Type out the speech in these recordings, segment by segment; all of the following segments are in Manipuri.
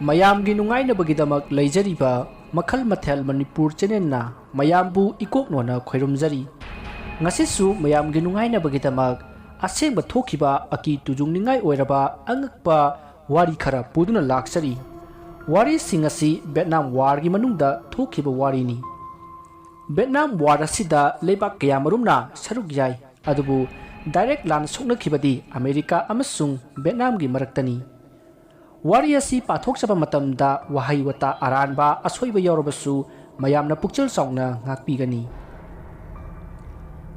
mayamgi nungainabagidamak leijariba makhal mathel Manipur channelna mayambu ikoknona khoirumjari ngasisu mayamgi nungainabagidamak asengba thokiba aki tujungningai oiraba angakpa wari khara puduna laksari wari singasi Vietnam war gi manungda thokiba warini Vietnam war asida lebak kayamarumna saruk yai adubu direct lan soknakibadi America amasung Vietnam gi maraktani wari asi pathok saba matamda wahai wata aranba asoiba yawrabasu mayamna pukchal songna ngakpigani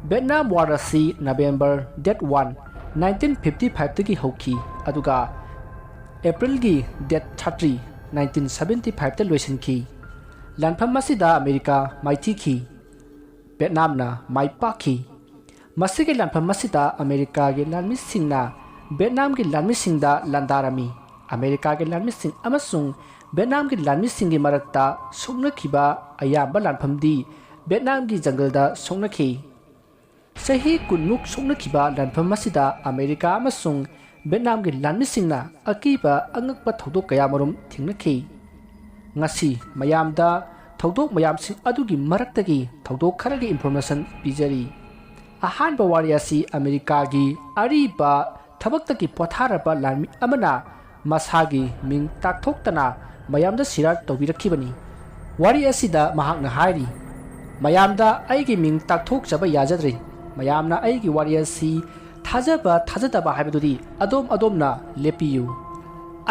Vietnam war asi November 1 1955 tagi hawkhi aduga April gi 30 1975 ta loisinkhi Lanpham masida America maithikhi Vietnamna pakkhi masige Lanpham masida America gi lanmisingna Vietnam gi lanmisingda landarami America gi lanmising amasung Vietnam gi lanmising gi marakta soknakhiba ayamba lanphamdi Vietnam gi jungle soknakhi sahi kunmuk soknakhiba lanpham masida America amasung Vietnam gi lanmisingna akiba angakpa thodok kayamarum thingnakhi ngasi mayamda thodok mayamsing adugi maraktagi thodok kharagi information pijari ahanba wari asi America gi ariba thabaktagi potharaba lanmi amana masagi ming takthoktana mayamda sirar tawbirakhibani wari asida mahakna hairi mayamda aigi ming takthok jaba yajadri mayamna aigi wari asi thajadaba haibadudi adom lepiyu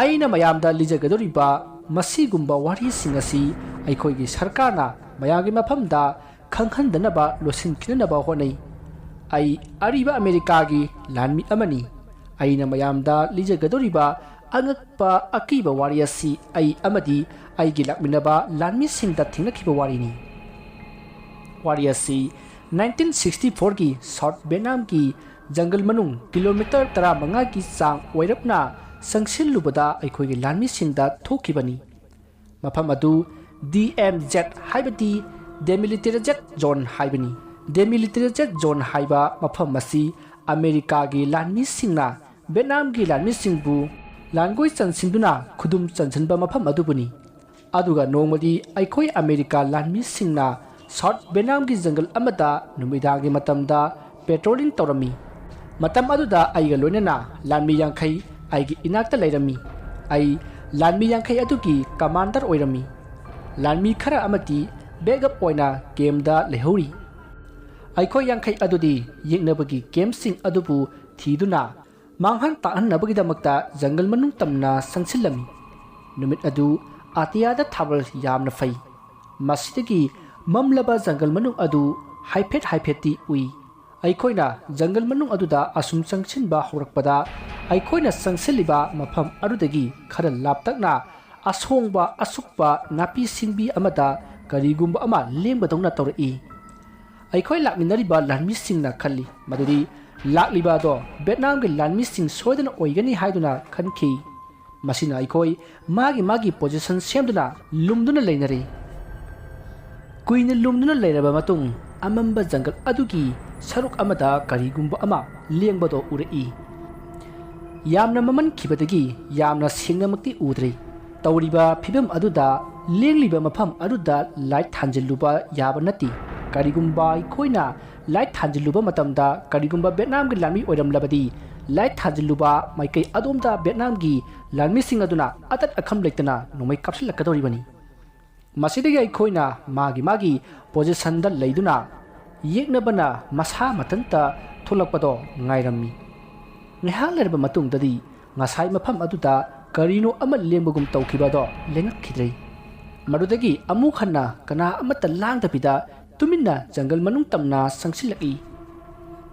aina mayamda lijagadoriba masigumba wari singasi aikoigi sarkarna mayagi maphamda khanghandanaba losinkinaba honai ai ariba America gi lanmi amani aina mayamda lijagadoriba angakpa akiba wari asi ai amadi aigi lakminaba lanmi singda thingnakhiba warini wari asi 1964 gi South Vietnam gi jungle manung kilometer 15 gi sang oirapna sangsilubada aikoigi lanmi singda thokibani mafam adu DMZ haibadi demilitarized zone haibani demilitarized zone haiba mafam masi America gi lanmi singna Vietnam gi lanmi singbu langoi chansinduna khudum chansanba mafam adubuni aduga nongmadi aikoi America lanmi singna South Vietnam gi jungle amada numidagi matamda patrolling tawrami matam aduda aiga loinana lanmi yangkhai aigi inakta leirami ai lanmi yangkhai adugi commander oirami lanmi khara amati backup oina game da lehori aikoi yangkhai adudi yeknabagi game sing adubu thiduna manghan tahanabagi damakta jungle manung tamna sangsilami numit adu atiyada thabal yamna fai masitagi mamlaba jungle manung adu haipeti ui aikoina jungle manung aduda asum sangsinba horakpada aikoina sangsiliba mafam adudagi khara laptakna asongba asukpa napi singbi amada karigumba ama lembadongna tawrai aikoi lakminariba lanmi singna khalli madudi lakliba do Vietnam gi lanmi sing soidana oigani haiduna khankhi masina aikoi magi position semduna lumduna leinari kuina lumduna leiraba matung amamba jungle adugi saruk amada karigumba ama lengbado urai yamna maman khibadagi yamna singnamakti udri tawriba phibam aduda lengliba mafam aduda light thanjiluba yaba nati karigumba ikoina light thanjiluba matamda karigumba Vietnam gi lanmi oiramlabadi light thanjiluba maikai adomda Vietnam gi lanmi sing aduna atat akham lektana nomai kapsilakadoribani masidagi ikoina magi position da leiduna yeknabana masa matanta tholakpado ngairami ngehalerba matungdadi ngasai mafam aduda karino ama lembagum tawkhibado lengakkhidrei madudagi amukhanna kana amata langdapida tuminna jungle manung tamna sangsilaki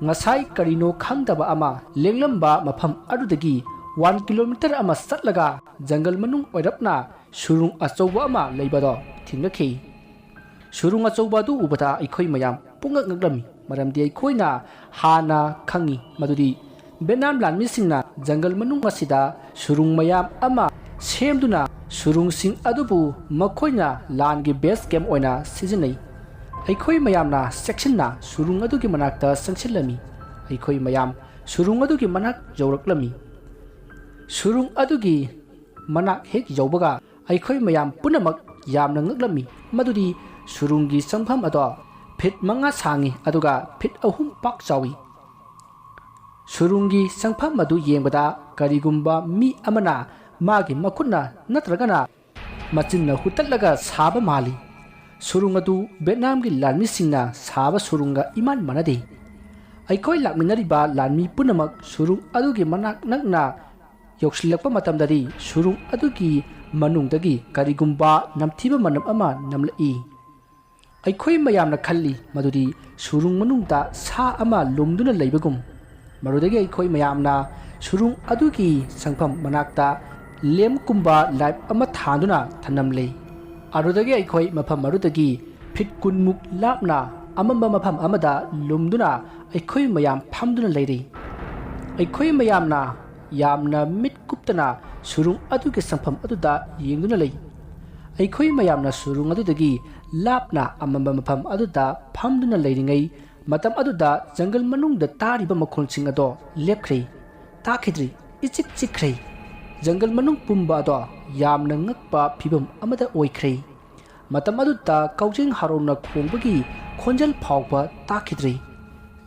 ngasai karino khangdaba ama lenglamba mafam adudagi 1 kilometer ama satlaga jungle manung oirapna surung achoba ama leibado thingnakhi surung achoba du ubata aikoi mayam pungak ngaglami maramdi aikoina hana khangi madudi Vietnam lanmi singna jungle manung asida surung mayam ama semduna surung sing adubu makoina langi base camp oina seasonai aikoi mayamna section na surung adugi manakta sangsilami aikoi mayam surung adugi manak jawraklami surung adugi manak hek yawbaga ꯑꯩꯈꯣꯏ ꯃꯌꯥꯝ ꯄꯨꯝꯅꯃꯛ ꯌꯥꯝꯅ ꯉꯛꯂꯝꯃꯤ ꯃꯗꯨꯗꯤ ꯁꯨꯔꯨꯡꯒꯤ ꯆꯪꯐꯝ ꯑꯗꯣ ꯐꯤꯠ 5 ꯁꯥꯡꯏ ꯑꯗꯨꯒ ꯐꯤꯠ 3 ꯄꯥꯛ ꯆꯥꯎꯏ ꯁꯨꯔꯨꯡꯒꯤ ꯆꯪꯐꯝ ꯑꯗꯨ ꯌꯦꯡꯕꯗ ꯀꯔꯤꯒꯨꯝꯕ ꯃꯤ ꯑꯃꯅ ꯃꯥꯒꯤ ꯃꯈꯨꯠꯅ ꯅꯠꯇ꯭ꯔꯒꯅ ꯃꯆꯤꯟꯅ ꯍꯨꯠꯇꯠꯂꯒ ꯁꯥꯕ ꯃꯥꯜꯂꯤ ꯁꯨꯔꯨꯡ ꯑꯗꯨ ꯚꯤꯌꯦꯠꯅꯥꯝꯒꯤ ꯂꯥꯟꯃꯤꯁꯤꯡꯅ ꯁꯥꯕ ꯁꯨꯔꯨꯡꯒ ꯏꯃꯥꯟ ꯃꯥꯟꯅꯗꯦ ꯑꯩꯈꯣꯏ ꯂꯥꯛꯃꯤꯟꯅꯔꯤꯕ ꯂꯥꯟꯃꯤ ꯄꯨꯝꯅꯃꯛ ꯁꯨꯔꯨꯡ ꯑꯗꯨꯒꯤ ꯃꯅꯥꯛ ꯅꯛꯅ ꯌꯧꯁꯤꯜꯂꯛꯄ ꯃꯇꯝꯗꯗꯤ ꯁꯨꯔꯨꯡ ꯑꯗꯨꯒꯤ ꯃꯅꯨꯡꯗꯒꯤ ꯀꯔꯤꯒꯨꯝꯕ ꯅꯝꯊꯤꯕ ꯃꯅꯝ ꯑꯃ ꯅꯝꯂꯛꯏ ꯑꯩꯈꯣꯏ ꯃꯌꯥꯝꯅ ꯈꯜꯂꯤ ꯃꯗꯨꯗꯤ ꯁꯨꯔꯨꯡ ꯃꯅꯨꯡꯗ ꯁꯥ ꯑꯃ ꯂꯨꯝꯗꯨꯅ ꯂꯩꯕꯒꯨꯝ ꯃꯗꯨꯗꯒꯤ ꯑꯩꯈꯣꯏ ꯃꯌꯥꯝꯅ ꯁꯨꯔꯨꯡ ꯑꯗꯨꯒꯤ ꯆꯪꯐꯝ ꯃꯅꯥꯛꯇ ꯂꯦꯝꯀꯨꯝꯕ ꯂꯥꯏꯞ ꯑꯃ ꯊꯥꯗꯨꯅ ꯊꯅꯝꯂꯦ ꯑꯗꯨꯗꯒꯤ ꯑꯩꯈꯣꯏ ꯃꯐꯝ ꯑꯗꯨꯗꯒꯤ ꯐꯤꯠ 10 ꯃꯨꯛ ꯂꯥꯞꯅ ꯑꯃꯝꯕ ꯃꯐꯝ ꯑꯃꯗ ꯂꯨꯝꯗꯨꯅ ꯑꯩꯈꯣꯏ ꯃꯌꯥꯝ ꯐꯝꯗꯨꯅ ꯂꯩꯔꯤ ꯑꯩꯈꯣꯏ ꯃꯌꯥꯝꯅ ꯌꯥꯝꯅ ꯃꯤꯠ ꯀꯨꯞꯇꯅ ꯁꯨꯔꯨꯡ ꯑꯗꯨꯒꯤ ꯆꯪꯐꯝ ꯑꯗꯨꯗ ꯌꯦꯡꯗꯨꯅ ꯂꯩ ꯑꯩꯈꯣꯏ ꯃꯌꯥꯝꯅ ꯁꯨꯔꯨꯡ ꯑꯗꯨꯗꯒꯤ ꯂꯥꯞꯅ ꯑꯃꯝꯕ ꯃꯐꯝ ꯑꯗꯨꯗ ꯐꯝꯗꯨꯅ ꯂꯩꯔꯤꯉꯩ ꯃꯇꯝ ꯑꯗꯨꯗ ꯖꯪꯒꯜ ꯃꯅꯨꯡꯗ ꯇꯥꯔꯤꯕ ꯃꯈꯣꯜꯁꯤꯡ ꯑꯗꯣ ꯂꯦꯞꯈ꯭ꯔꯦ ꯇꯥꯈꯤꯗ꯭ꯔꯤ ꯏꯆꯤꯛ ꯆꯤꯛꯈ꯭ꯔꯦ ꯖꯪꯒꯜ ꯃꯅꯨꯡ ꯄꯨꯝꯕ ꯑꯗꯣ ꯌꯥꯝꯅ ꯉꯛꯄ ꯐꯤꯕꯝ ꯑꯃꯗ ꯑꯣꯏꯈ꯭ꯔꯦ ꯃꯇꯝ ꯑꯗꯨꯗ ꯀꯥꯎꯖꯦꯡ ꯍꯔꯥꯎꯅ ꯈꯣꯡꯕꯒꯤ ꯈꯣꯟꯖꯦꯜ ꯐꯥꯎꯕ ꯇꯥꯈꯤꯗ꯭ꯔꯤ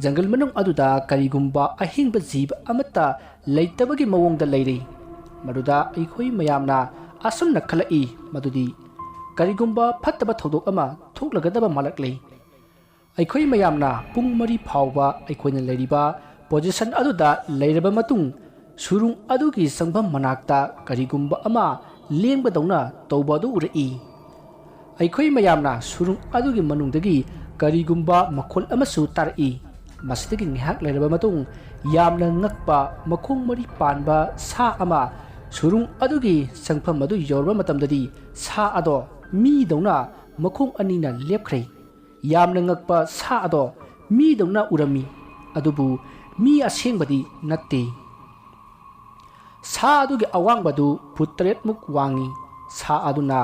ꯖꯪꯒꯜ ꯃꯅꯨꯡ ꯑꯗꯨꯗ ꯀꯔꯤꯒꯨꯝꯕ ꯑꯍꯤꯡꯕ ꯖꯤꯕ ꯑꯃꯠꯇ ꯂꯩꯇꯕꯒꯤ ꯃꯑꯣꯡꯗ ꯂꯩꯔꯤ ꯃꯗꯨꯗ ꯑꯩꯈꯣꯏ ꯃꯌꯥꯝꯅ ꯑꯁꯨꯝꯅ ꯈꯜꯂꯛꯏ ꯃꯗꯨꯗꯤ ꯀꯔꯤꯒꯨꯝꯕ ꯐꯠꯇꯕ ꯊꯧꯗꯣꯛ ꯑꯃ ꯊꯣꯛꯂꯒꯗꯕ ꯃꯥꯜꯂꯛꯂꯤ ꯑꯩꯈꯣꯏ ꯃꯌꯥꯝꯅ ꯄꯨꯡ 4 ꯐꯥꯎꯕ ꯑꯩꯈꯣꯏꯅ ꯂꯩꯔꯤꯕ ꯄꯣꯖꯤꯁꯟ ꯑꯗꯨꯗ ꯂꯩꯔꯕ ꯃꯇꯨꯡ ꯁꯨꯔꯨꯡ ꯑꯗꯨꯒꯤ ꯆꯪꯐꯝ ꯃꯅꯥꯛꯇ ꯀꯔꯤꯒꯨꯝꯕ ꯑꯃ ꯂꯦꯡꯕꯗꯧꯅ ꯇꯧꯕ ꯑꯗꯨ ꯎꯔꯛꯏ ꯑꯩꯈꯣꯏ ꯃꯌꯥꯝꯅ ꯁꯨꯔꯨꯡ ꯑꯗꯨꯒꯤ ꯃꯅꯨꯡꯗꯒꯤ ꯀꯔꯤꯒꯨꯝꯕ ꯃꯈꯣꯜ ꯑꯃꯁꯨ ꯇꯥꯔꯛꯏ ꯃꯁꯤꯗꯒꯤ ꯉꯥꯏꯍꯥꯛ ꯂꯩꯔꯕ ꯃꯇꯨꯡ ꯌꯥꯝꯅ ꯉꯛꯄ ꯃꯈꯣꯡ 4 ꯄꯥꯟꯕ ꯁꯥ ꯑꯃ ꯁꯨꯔꯨꯡ ꯑꯗꯨꯒꯤ ꯆꯪꯐꯝ ꯑꯗꯨ ꯌꯧꯔꯕ ꯃꯇꯝꯗꯗꯤ ꯁꯥ ꯑꯗꯣ ꯃꯤꯗꯧꯅ ꯃꯈꯣꯡ 2ꯅ ꯂꯦꯞꯈ꯭ꯔꯦ ꯌꯥꯝꯅ ꯉꯛꯄ ꯁꯥ ꯑꯗꯣ ꯃꯤꯗꯧꯅ ꯎꯔꯝꯃꯤ ꯑꯗꯨꯕꯨ ꯃꯤ ꯑꯁꯦꯡꯕꯗꯤ ꯅꯠꯇꯦ ꯁꯥ ꯑꯗꯨꯒꯤ ꯑꯋꯥꯡꯕꯗꯨ ꯐꯨꯠ 8 ꯃꯨꯛ ꯋꯥꯡꯏ ꯁꯥ ꯑꯗꯨꯅ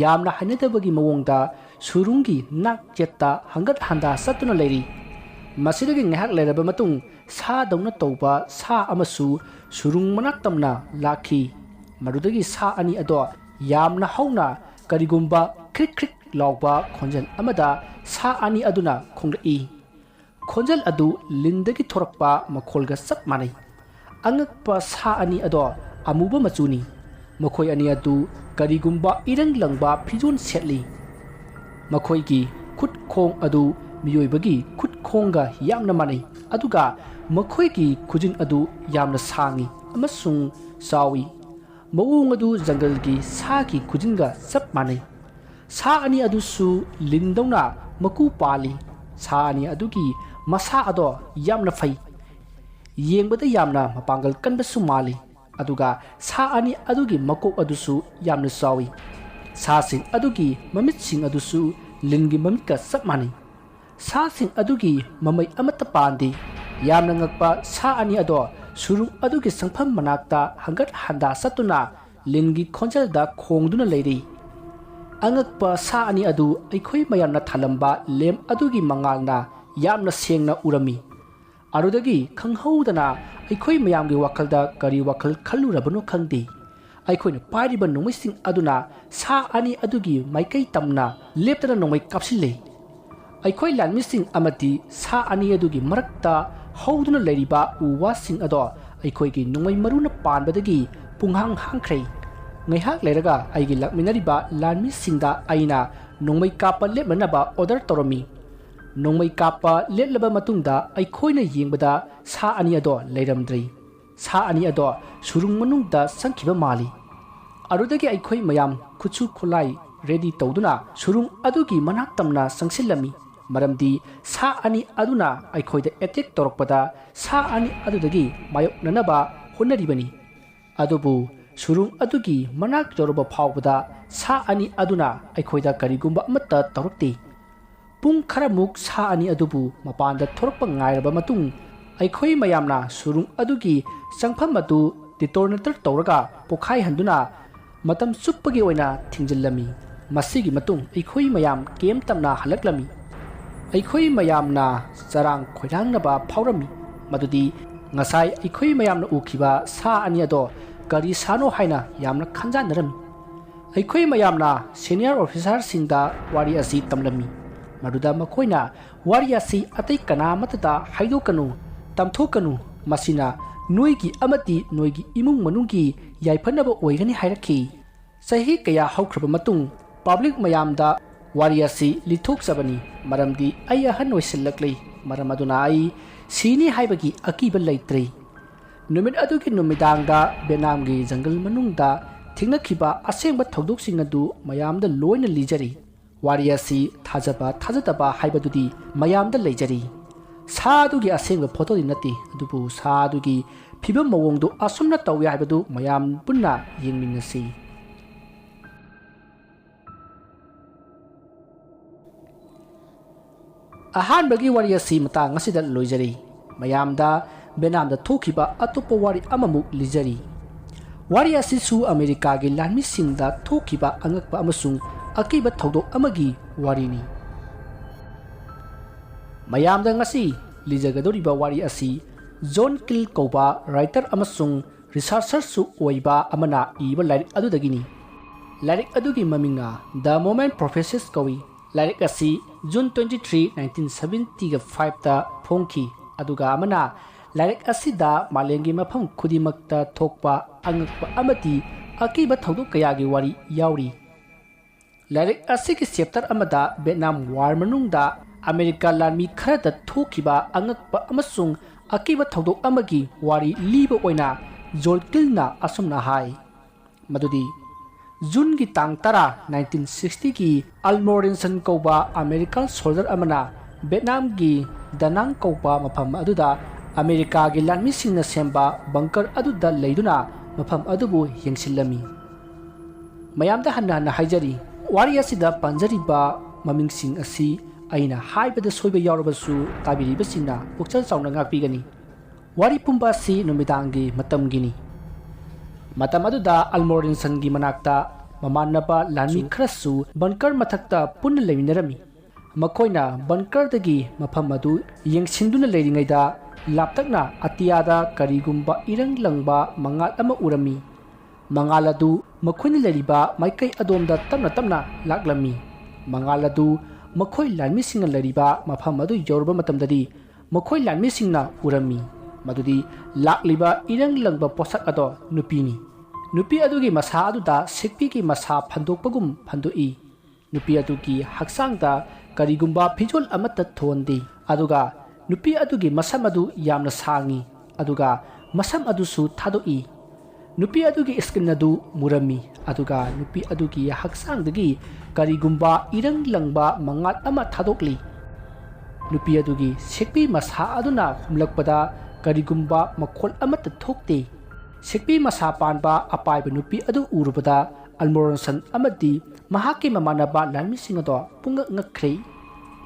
ꯌꯥꯝꯅ ꯍꯩꯅꯗꯕꯒꯤ ꯃꯑꯣꯡꯗ ꯁꯨꯔꯨꯡꯒꯤ ꯅꯥꯛ ꯌꯦꯠꯇ ꯍꯪꯒꯠ ꯍꯟꯗꯥ ꯆꯠꯇꯨꯅ ꯂꯩꯔꯤ ꯃꯁꯤꯗꯒꯤ ꯉꯥꯏꯍꯥꯛ ꯂꯩꯔꯕ ꯃꯇꯨꯡ ꯁꯥꯗꯧꯅ ꯇꯧꯕ ꯁꯥ ꯑꯃꯁꯨ ꯁꯨꯔꯨꯡ ꯃꯅꯥꯛꯇꯝꯅ ꯂꯥꯛꯈꯤ ꯃꯗꯨꯗꯒꯤ ꯁꯥ 2 ꯑꯗꯣ ꯌꯥꯝꯅ ꯍꯧꯅ ꯀꯔꯤꯒꯨꯝꯕ ꯈ꯭ꯔꯤꯛ ꯈ꯭ꯔꯤꯛ ಲಾꯎꯕ ꯈꯣꯟꯖꯦꯜ ꯑꯃꯗ ꯁꯥ 2 ꯑꯗꯨꯅ ꯈꯣꯡꯂꯛꯏ ꯈꯣꯟꯖꯦꯜ ꯑꯗꯨ ꯂꯤꯟꯗꯒꯤ ꯊꯣꯔꯛꯄ ꯃꯈꯣꯜꯒ ꯆꯞ ꯃꯥꯟꯅꯩ ꯑꯉꯛꯄ ꯁꯥ 2 ꯑꯗꯣ ꯑꯃꯨꯕ ꯃꯆꯨꯅꯤ ꯃꯈꯣꯏ 2 ꯑꯗꯨ ꯀꯔꯤꯒꯨꯝꯕ ꯏꯔꯪ ꯂꯪꯕ ꯐꯤꯖꯣꯜ ꯁꯦꯠꯂꯤ ꯃꯈꯣꯏꯒꯤ ꯈꯨꯠ ꯈꯣꯡ ꯑꯗꯨ ꯃꯤꯑꯣꯏꯕꯒꯤ ꯈꯨꯠ ꯈꯣꯡꯒ ꯌꯥꯝꯅ ꯃꯥꯟꯅꯩ ꯑꯗꯨꯒ ꯃꯈꯣꯏꯒꯤ ꯈꯨꯖꯤꯟ ꯑꯗꯨ ꯌꯥꯝꯅ ꯁꯥꯡꯏ ꯑꯃꯁꯨꯡ ꯆꯥꯎꯏ ꯃꯑꯣꯡ ꯑꯗꯨ ꯖꯪꯒꯜꯒꯤ ꯁꯥꯒꯤ ꯈꯨꯖꯤꯟꯒ ꯆꯞ ꯃꯥꯟꯅꯩ ꯁꯥ 2 ꯑꯗꯨꯁꯨ ꯂꯤꯟꯗꯧꯅ ꯃꯀꯨ ꯄꯥꯜꯂꯤ ꯁꯥ 2 ꯑꯗꯨꯒꯤ ꯃꯁꯥ ꯑꯗꯣ ꯌꯥꯝꯅ ꯐꯩ ꯌꯦꯡꯕꯗ ꯌꯥꯝꯅ ꯃꯄꯥꯡꯒꯜ ꯀꯟꯕꯁꯨ ꯃꯥꯜꯂꯤ ꯑꯗꯨꯒ ꯁꯥ 2 ꯑꯗꯨꯒꯤ ꯃꯀꯣꯛ ꯑꯗꯨꯁꯨ ꯌꯥꯝꯅ ꯆꯥꯎꯏ ꯁꯥꯁꯤꯡ ꯑꯗꯨꯒꯤ ꯃꯃꯤꯠꯁꯤꯡ ꯑꯗꯨꯁꯨ ꯂꯤꯟꯒꯤ ꯃꯃꯤꯠꯀ ꯆꯞ ꯃꯥꯟꯅꯩ ꯁꯥꯁꯤꯡ ꯑꯗꯨꯒꯤ ꯃꯃꯩ ꯑꯃꯠꯇ ꯄꯥꯟꯗꯦ ꯌꯥꯝꯅ ꯉꯛꯄ ꯁꯥ 2 ꯑꯗꯣ ꯁꯨꯔꯨꯡ ꯑꯗꯨꯒꯤ ꯆꯪꯐꯝ ꯃꯅꯥꯛꯇ ꯍꯪꯒꯠ ꯍꯟꯗꯥ ꯆꯠꯇꯨꯅ ꯂꯤꯟꯒꯤ ꯈꯣꯟꯖꯦꯜꯗ ꯈꯣꯡꯗꯨꯅ ꯂꯩꯔꯤ ꯑꯉꯛꯄ ꯁꯥ 2 ꯑꯗꯨ ꯑꯩꯈꯣꯏ ꯃꯌꯥꯝꯅ ꯊꯥꯜꯂꯝꯕ ꯂꯦꯝ ꯑꯗꯨꯒꯤ ꯃꯉꯥꯜꯅ ꯌꯥꯝꯅ ꯁꯦꯡꯅ ꯎꯔꯝꯃꯤ ꯑꯗꯨꯗꯒꯤ ꯈꯪꯍꯧꯗꯅ ꯑꯩꯈꯣꯏ ꯃꯌꯥꯝꯒꯤ ꯋꯥꯈꯜꯗ ꯀꯔꯤ ꯋꯥꯈꯜ ꯈꯜꯂꯨꯔꯕꯅꯣ ꯈꯪꯗꯦ ꯑꯩꯈꯣꯏꯅ ꯄꯥꯏꯔꯤꯕ ꯅꯣꯡꯃꯩꯁꯤꯡ ꯑꯗꯨꯅ ꯁꯥ 2 ꯑꯗꯨꯒꯤ ꯃꯥꯏꯀꯩ ꯇꯝꯅ ꯂꯦꯞꯇꯅ ꯅꯣꯡꯃꯩ ꯀꯥꯞꯁꯤꯜꯂꯦ ꯑꯩꯈꯣꯏ ꯂꯥꯟꯃꯤꯁꯤꯡ ꯑꯃꯗꯤ ꯁꯥ 2 ꯑꯗꯨꯒꯤ ꯃꯔꯛꯇ ꯍꯧꯗꯨꯅ ꯂꯩꯔꯤꯕ ꯎ ꯋꯥꯁꯤꯡ ꯑꯗꯣ ꯑꯩꯈꯣꯏꯒꯤ ꯅꯣꯡꯃꯩ ꯃꯔꯨꯅ ꯄꯥꯟꯕꯗꯒꯤ ꯄꯨꯡꯍꯥꯡ ꯍꯥꯡꯈ꯭ꯔꯦ ꯉꯥꯏꯍꯥꯛ ꯂꯩꯔꯒ ꯑꯩꯒꯤ ꯂꯥꯛꯃꯤꯟꯅꯔꯤꯕ ꯂꯥꯟꯃꯤꯁꯤꯡꯗ ꯑꯩꯅ ꯅꯣꯡꯃꯩ ꯀꯥꯞꯄ ꯂꯦꯞꯅꯅꯕ ꯑꯣꯔꯗꯔ ꯇꯧꯔꯝꯃꯤ ꯅꯣꯡꯃꯩ ꯀꯥꯞꯄ ꯂꯦꯞꯂꯕ ꯃꯇꯨꯡꯗ ꯑꯩꯈꯣꯏꯅ ꯌꯦꯡꯕꯗ ꯁꯥ 2 ꯑꯗꯣ ꯂꯩꯔꯝꯗ꯭ꯔꯦ ꯁꯥ 2 ꯑꯗꯣ ꯁꯨꯔꯨꯡ ꯃꯅꯨꯡꯗ ꯆꯪꯈꯤꯕ ꯃꯥꯜꯂꯤ ꯑꯗꯨꯗꯒꯤ ꯑꯩꯈꯣꯏ ꯃꯌꯥꯝ ꯈꯨꯠꯁꯨ ꯈꯨꯠꯂꯥꯏ ꯔꯦꯗꯤ ꯇꯧꯗꯨꯅ ꯁꯨꯔꯨꯡ ꯑꯗꯨꯒꯤ ꯃꯅꯥꯛꯇꯝꯅ ꯆꯪꯁꯤꯜꯂꯝꯃꯤ ꯃꯔꯝꯗꯤ ꯁꯥ 2 ꯑꯗꯨꯅ ꯑꯩꯈꯣꯏꯗ ꯑꯦꯇꯦꯛ ꯇꯧꯔꯛꯄꯗ ꯁꯥ 2 ꯑꯗꯨꯗꯒꯤ ꯃꯥꯌꯣꯛꯅꯅꯕ ꯍꯣꯠꯅꯔꯤꯕꯅꯤ ꯑꯗꯨꯕꯨ ꯁꯨꯔꯨꯡ ꯑꯗꯨꯒꯤ ꯃꯅꯥꯛ ꯌꯧꯔꯕ ꯐꯥꯎꯕꯗ ꯁꯥ 2 ꯑꯗꯨꯅ ꯑꯩꯈꯣꯏꯗ ꯀꯔꯤꯒꯨꯝꯕ ꯑꯃꯠꯇ ꯇꯧꯔꯛꯇꯦ ꯄꯨꯡ ꯈꯔꯃꯨꯛ ꯁꯥ 2 ꯑꯗꯨꯕꯨ ꯃꯄꯥꯟꯗ ꯊꯣꯔꯛꯄ ꯉꯥꯏꯔꯕ ꯃꯇꯨꯡ ꯑꯩꯈꯣꯏ ꯃꯌꯥꯝꯅ ꯁꯨꯔꯨꯡ ꯑꯗꯨꯒꯤ ꯆꯪꯐꯝ ꯑꯗꯨ ꯗꯤꯇꯣꯔꯅꯦꯇꯔ ꯇꯧꯔꯒ ꯄꯣꯈꯥꯏꯍꯟꯗꯨꯅ ꯃꯇꯝ ꯆꯨꯞꯄꯒꯤ ꯑꯣꯏꯅ ꯊꯤꯡꯖꯤꯜꯂꯝꯃꯤ ꯃꯁꯤꯒꯤ ꯃꯇꯨꯡ ꯑꯩꯈꯣꯏ ꯃꯌꯥꯝ ꯀꯦꯝ ꯇꯝꯅ ꯍꯜꯂꯛꯂꯝꯃꯤ ꯑꯩꯈꯣꯏ ꯃꯌꯥꯝꯅ ꯆꯔꯥꯡ ꯈꯣꯏꯔꯥꯡꯅꯕ ꯐꯥꯎꯔꯝꯃꯤ ꯃꯗꯨꯗꯤ ꯉꯁꯥꯏ ꯑꯩꯈꯣꯏ ꯃꯌꯥꯝꯅ ꯎꯈꯤꯕ ꯁꯥ 2 ꯑꯗꯣ ꯀꯔꯤ ꯁꯥꯅꯣ ꯍꯥꯏꯅ ꯌꯥꯝꯅ ꯈꯟꯖꯥꯟꯅꯔꯝꯃꯤ ꯑꯩꯈꯣꯏ ꯃꯌꯥꯝꯅ ꯁꯦꯅꯤꯌꯔ ꯑꯣꯐꯤꯁꯥꯔꯁꯤꯡꯗ ꯋꯥꯔꯤ ꯑꯁꯤ ꯇꯝꯂꯝꯃꯤ ꯃꯗꯨꯗ ꯃꯈꯣꯏꯅ ꯋꯥꯔꯤ ꯑꯁꯤ ꯑꯇꯩ ꯀꯅꯥꯃꯠꯇꯗ ꯍꯥꯏꯗꯣꯛꯀꯅꯨ ꯇꯝꯊꯣꯛꯀꯅꯨ ꯃꯁꯤꯅ ꯅꯣꯏꯒꯤ ꯑꯃꯗꯤ ꯅꯣꯏꯒꯤ ꯏꯃꯨꯡ ꯃꯅꯨꯡꯒꯤ ꯌꯥꯏꯐꯅꯕ ꯑꯣꯏꯒꯅꯤ ꯍꯥꯏꯔꯛꯈꯤ ꯆꯍꯤ ꯀꯌꯥ ꯍꯧꯈ꯭ꯔꯕ ꯃꯇꯨꯡ ꯄꯕ꯭ꯂꯤꯛ ꯃꯌꯥꯝꯗ ꯋꯥꯔꯤ ꯑꯁꯤ ꯂꯤꯊꯣꯛꯆꯕꯅꯤ ꯃꯔꯝꯗꯤ ꯑꯩ ꯑꯍꯟ ꯑꯣꯏꯁꯤꯜꯂꯛꯂꯤ ꯃꯔꯝ ꯑꯗꯨꯅ ꯑꯩ ꯁꯤꯅꯤ ꯍꯥꯏꯕꯒꯤ ꯑꯀꯤꯕ ꯂꯩꯇ꯭ꯔꯤ ꯅꯨꯃꯤꯠ ꯑꯗꯨꯒꯤ ꯅꯨꯃꯤꯗꯥꯡꯗ ꯚꯤꯌꯦꯠꯅꯥꯝꯒꯤ ꯖꯪꯒꯜ ꯃꯅꯨꯡꯗ ꯊꯦꯡꯅꯈꯤꯕ ꯑꯁꯦꯡꯕ ꯊꯧꯗꯣꯛꯁꯤꯡ ꯑꯗꯨ ꯃꯌꯥꯝꯗ ꯂꯣꯏꯅ ꯂꯤꯖꯔꯤ ꯋꯥꯔꯤ ꯑꯁꯤ ꯊꯥꯖꯕ ꯊꯥꯖꯗꯕ ꯍꯥꯏꯕꯗꯨꯗꯤ ꯃꯌꯥꯝꯗ ꯂꯩꯖꯔꯤ ꯁꯥ ꯑꯗꯨꯒꯤ ꯑꯁꯦꯡꯕ ꯐꯣꯇꯣꯗꯤ ꯅꯠꯇꯦ ꯑꯗꯨꯕꯨ ꯁꯥ ꯑꯗꯨꯒꯤ ꯐꯤꯕꯝ ꯃꯑꯣꯡꯗꯨ ꯑꯁꯨꯝꯅ ꯇꯧꯏ ꯍꯥꯏꯕꯗꯨ ꯃꯌꯥꯝ ꯄꯨꯟꯅ ꯌꯦꯡꯃꯤꯟꯅꯁꯤ ꯑꯍꯥꯟꯕꯒꯤ ꯋꯥꯔꯤ ꯑꯁꯤ ꯃꯇꯥꯡ ꯑꯁꯤꯗ ꯂꯣꯏꯖꯔꯤ ꯃꯌꯥꯝꯗ ꯚꯤꯌꯦꯠꯅꯥꯝꯗ ꯊꯣꯛꯈꯤꯕ ꯑꯇꯣꯞꯄ ꯋꯥꯔꯤ ꯑꯃꯃꯨꯛ ꯂꯤꯖꯔꯤ ꯋꯥꯔꯤ ꯑꯁꯤꯁꯨ ꯑꯃꯦꯔꯤꯀꯥꯒꯤ ꯂꯥꯟꯃꯤꯁꯤꯡꯗ ꯊꯣꯛꯈꯤꯕ ꯑꯉꯛꯄ ꯑꯃꯁꯨꯡ ꯑꯀꯤꯕ ꯊꯧꯗꯣꯛ ꯑꯃꯒꯤ ꯋꯥꯔꯤꯅꯤ ꯃꯌꯥꯝꯗ ꯉꯁꯤ ꯂꯤꯖꯒꯗꯧꯔꯤꯕ ꯋꯥꯔꯤ ꯑꯁꯤ ꯖꯣꯟ ꯀꯤꯜ ꯀꯧꯕ ꯔꯥꯏꯇꯔ ꯑꯃꯁꯨꯡ ꯔꯤꯁꯥꯔꯆꯔꯁꯨ ꯑꯣꯏꯕ ꯑꯃꯅ ꯏꯕ ꯂꯥꯏꯔꯤꯛ ꯑꯗꯨꯗꯒꯤꯅꯤ ꯂꯥꯏꯔꯤꯛ ꯑꯗꯨꯒꯤ ꯃꯃꯤꯡꯅ ꯗ ꯃꯣꯃꯦꯟ ꯄ꯭ꯔꯣꯐꯦꯁꯤꯁ ꯀꯧꯏ ꯂꯥꯏꯔꯤꯛ ꯑꯁꯤ ꯖꯨꯟ 23, 1975ꯗ ꯐꯣꯡꯈꯤ ꯑꯗꯨꯒ ꯑꯃꯅ ꯂꯥꯏꯔꯤꯛ ꯑꯁꯤꯗ ꯃꯥꯂꯦꯝꯒꯤ ꯃꯐꯝ ꯈꯨꯗꯤꯡꯃꯛꯇ ꯊꯣꯛꯄ ꯑꯉꯛꯄ ꯑꯃꯗꯤ ꯑꯀꯤꯕ ꯊꯧꯗꯣꯛ ꯀꯌꯥꯒꯤ ꯋꯥꯔꯤ ꯌꯥꯎꯔꯤ ꯂꯥꯏꯔꯤꯛ ꯑꯁꯤꯒꯤ ꯆꯦꯞꯇꯔ ꯑꯃꯗ ꯚꯤꯌꯦꯠꯅꯥꯝ ꯋꯥꯔ ꯃꯅꯨꯡꯗ ꯑꯃꯦꯔꯤꯀꯥ ꯂꯥꯟꯃꯤ ꯈꯔꯗ ꯊꯣꯛꯈꯤꯕ ꯑꯉꯛꯄ ꯑꯃꯁꯨꯡ ꯑꯀꯤꯕ ꯊꯧꯗꯣꯛ ꯑꯃꯒꯤ ꯋꯥꯔꯤ ꯂꯤꯕ ꯑꯣꯏꯅ ꯖꯣꯟ ꯀꯤꯜꯅ ꯑꯁꯨꯝꯅ ꯍꯥꯏ ꯃꯗꯨꯗꯤ ꯖꯨꯟꯒꯤ ꯇꯥꯡ 10, 1960ꯒꯤ ꯑꯜꯃꯣꯔꯤꯟꯁꯟ ꯀꯧꯕ ꯑꯃꯦꯔꯤꯀꯥꯟ ꯁꯣꯜꯖꯔ ꯑꯃꯅ ꯚꯤꯌꯦꯠꯅꯥꯝꯒꯤ ꯗꯅꯥꯡ ꯀꯧꯕ ꯃꯐꯝ ꯑꯗꯨꯗ ꯑꯃꯦꯔꯤꯀꯥꯒꯤ ꯂꯥꯟꯃꯤꯁꯤꯡꯅ ꯁꯦꯝꯕ ꯕꯪꯀꯔ ꯑꯗꯨꯗ ꯂꯩꯗꯨꯅ ꯃꯐꯝ ꯑꯗꯨꯕꯨ ꯌꯦꯡꯁꯤꯜꯂꯝꯃꯤ ꯃꯌꯥꯝꯗ ꯍꯟꯅ ꯍꯟꯅ ꯍꯥꯏꯖꯔꯤ ꯋꯥꯔꯤ ꯑꯁꯤꯗ ꯄꯟꯖꯔꯤꯕ ꯃꯃꯤꯡꯁꯤꯡ ꯑꯁꯤ ꯑꯩꯅ ꯍꯥꯏꯕꯗ ꯁꯣꯏꯕ ꯌꯥꯎꯔꯕꯁꯨ ꯇꯥꯕꯤꯔꯤꯕꯁꯤꯡꯅ ꯄꯨꯛꯆꯦꯜ ꯆꯥꯎꯅ ꯉꯥꯛꯄꯤꯒꯅꯤ ꯋꯥꯔꯤ ꯄꯨꯝꯕ ꯑꯁꯤ ꯅꯨꯃꯤꯗꯥꯡꯒꯤ ꯃꯇꯝꯒꯤꯅꯤ ꯃꯇꯝ ꯑꯗꯨꯗ ꯑꯜꯃꯣꯔꯤꯟꯁꯟꯒꯤ ꯃꯅꯥꯛꯇ ꯃꯃꯥꯟꯅꯕ ꯂꯥꯟꯃꯤ ꯈꯔꯁꯨ ꯕꯟꯀꯔ ꯃꯊꯛꯇ ꯄꯨꯟꯅ ꯂꯩꯃꯤꯟꯅꯔꯝꯃꯤ ꯃꯈꯣꯏꯅ ꯕꯟꯀꯔꯗꯒꯤ ꯃꯐꯝ ꯑꯗꯨ ꯌꯦꯡꯁꯤꯟꯗꯨꯅ ꯂꯩꯔꯤꯉꯩꯗ ꯂꯥꯞꯇꯛꯅ ꯑꯇꯤꯌꯥꯗ ꯀꯔꯤꯒꯨꯝꯕ ꯏꯔꯪ ꯂꯪꯕ ꯃꯉꯥꯜ ꯑꯃ ꯎꯔꯝꯃꯤ ꯃꯉꯥꯜ ꯑꯗꯨ ꯃꯈꯣꯏꯅ ꯂꯩꯔꯤꯕ ꯃꯥꯏꯀꯩ ꯑꯗꯣꯝꯗ ꯇꯞꯅ ꯇꯞꯅ ꯂꯥꯛꯂꯝꯃꯤ ꯃꯉꯥꯜ ꯑꯗꯨ ꯃꯈꯣꯏ ꯂꯥꯟꯃꯤꯁꯤꯡꯅ ꯂꯩꯔꯤꯕ ꯃꯐꯝ ꯑꯗꯨ ꯌꯧꯔꯕ ꯃꯇꯝꯗꯗꯤ ꯃꯈꯣꯏ ꯂꯥꯟꯃꯤꯁꯤꯡꯅ ꯎꯔꯝꯃꯤ ꯃꯗꯨꯗꯤ ꯂꯥꯛꯂꯤꯕ ꯏꯔꯪ ꯂꯪꯕ ꯄꯣꯠꯁꯛ ꯑꯗꯣ ꯅꯨꯄꯤꯅꯤ ꯅꯨꯄꯤ ꯑꯗꯨꯒꯤ ꯃꯁꯥ ꯑꯗꯨꯗ ꯁꯦꯛꯄꯤꯒꯤ ꯃꯁꯥ ꯐꯟꯗꯣꯛꯄꯒꯨꯝ ꯐꯟꯗꯣꯛꯏ ꯅꯨꯄꯤ ꯑꯗꯨꯒꯤ ꯍꯛꯆꯥꯡꯗ ꯀꯔꯤꯒꯨꯝꯕ ꯐꯤꯖꯣꯜ ꯑꯃꯠꯇ ꯊꯣꯟꯗꯦ ꯑꯗꯨꯒ ꯅꯨꯄꯤ ꯑꯗꯨꯒꯤ ꯃꯁꯝ ꯑꯗꯨ ꯌꯥꯝꯅ ꯁꯥꯡꯏ ꯑꯗꯨꯒ ꯃꯁꯝ ꯑꯗꯨꯁꯨ ꯊꯥꯗꯣꯛꯏ ꯅꯨꯄꯤ ꯑꯗꯨꯒꯤ ꯏꯁꯀꯤꯟ ꯑꯗꯨ ꯃꯨꯔꯝꯃꯤ ꯑꯗꯨꯒ ꯅꯨꯄꯤ ꯑꯗꯨꯒꯤ ꯍꯛꯆꯥꯡꯗꯒꯤ ꯀꯔꯤꯒꯨꯝꯕ ꯏꯔꯪ ꯂꯪꯕ ꯃꯉꯥꯜ ꯑꯃ ꯊꯥꯗꯣꯛꯂꯤ ꯅꯨꯄꯤ ꯑꯗꯨꯒꯤ ꯁꯦꯛꯄꯤ ꯃꯁꯥ ꯑꯗꯨꯅ ꯍꯨꯝꯂꯛꯄꯗ ꯀꯔꯤꯒꯨꯝꯕ ꯃꯈꯣꯜ ꯑꯃꯠꯇ ꯊꯣꯛꯇꯦ ꯁꯦꯛꯄꯤ ꯃꯁꯥ ꯄꯥꯟꯕ ꯑꯄꯥꯏꯕ ꯅꯨꯄꯤ ꯑꯗꯨ ꯎꯔꯨꯕꯗ ꯑꯜꯃꯣꯔꯟꯁꯟ ꯑꯃꯗꯤ ꯃꯍꯥꯛꯀꯤ ꯃꯃꯥꯟꯅꯕ ꯂꯥꯟꯃꯤꯁꯤꯡ ꯑꯗꯣ ꯄꯨꯡꯉꯛ ꯉꯛꯈ꯭ꯔꯦ